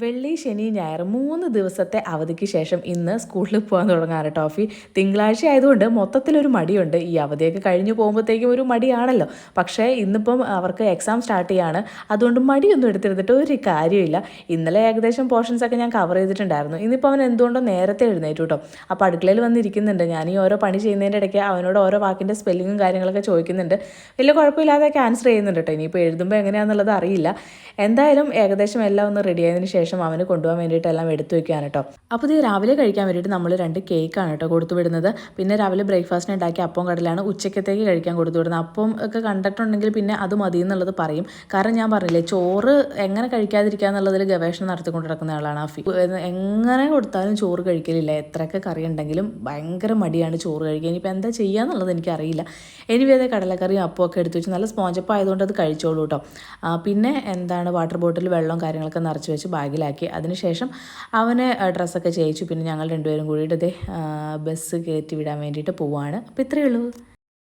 വെള്ളി, ശനി, ഞായർ 3 ദിവസത്തെ അവധിക്ക് ശേഷം ഇന്ന് സ്കൂളിൽ പോകാൻ തുടങ്ങാറ് ടോഫി. തിങ്കളാഴ്ച ആയതുകൊണ്ട് മൊത്തത്തിലൊരു മടിയുണ്ട്. ഈ അവധിയൊക്കെ കഴിഞ്ഞ് പോകുമ്പോഴത്തേക്കും ഒരു മടിയാണല്ലോ. പക്ഷേ ഇന്നിപ്പം അവർക്ക് എക്സാം സ്റ്റാർട്ട് ചെയ്യാണ്. അതുകൊണ്ട് മടിയൊന്നും എടുത്തിരുന്നിട്ട് ഒരു കാര്യമില്ല. ഇന്നലെ ഏകദേശം പോർഷൻസൊക്കെ ഞാൻ കവർ ചെയ്തിട്ടുണ്ടായിരുന്നു. ഇന്നിപ്പോൾ അവൻ എന്തുകൊണ്ടോ നേരത്തെ എഴുന്നേറ്റു കേട്ടോ. അപ്പോൾ അടുക്കളയിൽ വന്നിരിക്കുന്നുണ്ട്. ഞാൻ ഈ ഓരോ പണി ചെയ്യുന്നതിൻ്റെ ഇടയ്ക്ക് അവനോട് ഓരോ വാക്കിൻ്റെ സ്പെല്ലിങ്ങും കാര്യങ്ങളൊക്കെ ചോദിക്കുന്നുണ്ട്. വലിയ കുഴപ്പമില്ലാതെയൊക്കെ ആൻസർ ചെയ്യുന്നുണ്ട് കേട്ടോ. ഇനിയിപ്പോൾ എഴുതുമ്പോൾ എങ്ങനെയാണെന്നുള്ളത് അറിയില്ല. എന്തായാലും ഏകദേശം എല്ലാം ഒന്ന് റെഡി ആയതിനു ശേഷം അവന് കൊണ്ടുപോകാൻ വേണ്ടിയിട്ട് എല്ലാം എടുത്തു വെക്കുകയാണ് കേട്ടോ. അപ്പോൾ ഇത് രാവിലെ കഴിക്കാൻ വേണ്ടിയിട്ട് നമ്മൾ 2 കേക്കാണ് കേട്ടോ കൊടുത്തു വിടുന്നത്. പിന്നെ രാവിലെ ബ്രേക്ക്ഫാസ്റ്റിന് ഉണ്ടാക്കിയ അപ്പം കടലാണ് ഉച്ചക്കത്തേക്ക് കഴിക്കാൻ കൊടുത്തു വിടുന്നത്. അപ്പം ഒക്കെ കണ്ടിട്ടുണ്ടെങ്കിൽ പിന്നെ അത് മതി എന്നുള്ളത് പറയും. കാരണം ഞാൻ പറഞ്ഞില്ലേ, ചോറ് എങ്ങനെ കഴിക്കാതിരിക്കുക എന്നുള്ളതിൽ ഗവേഷണം നടത്തിക്കൊണ്ട് നടക്കുന്ന ആളാണ് ആഫി. എങ്ങനെ കൊടുത്താലും ചോറ് കഴിക്കലില്ല. എത്രയൊക്കെ കറി ഉണ്ടെങ്കിലും ഭയങ്കര മടിയാണ് ചോറ് കഴിക്കുക. ഇനിയിപ്പോൾ എന്താ ചെയ്യുക എന്നുള്ളത് എനിക്കറിയില്ല. എനിവേദ കടലക്കറിയും അപ്പം ഒക്കെ എടുത്തു വെച്ച് നല്ല സ്പോഞ്ചപ്പ് ആയതുകൊണ്ട് അത് കഴിച്ചോളൂ കേട്ടോ. പിന്നെ എന്താണ് വാട്ടർ ബോട്ടിൽ വെള്ളവും കാര്യങ്ങളൊക്കെ നിറച്ച് വെച്ച് ബാഗിലാക്കി. അതിനുശേഷം അവന് ഡ്രസ്സൊക്കെ ചെയ്യിച്ചു. പിന്നെ ഞങ്ങൾ രണ്ടുപേരും കൂടിയിട്ട് ബസ് കയറ്റി വിടാൻ വേണ്ടിയിട്ട് പോവുകയാണ്. അപ്പോൾ ഇത്രയേ ഉള്ളൂ.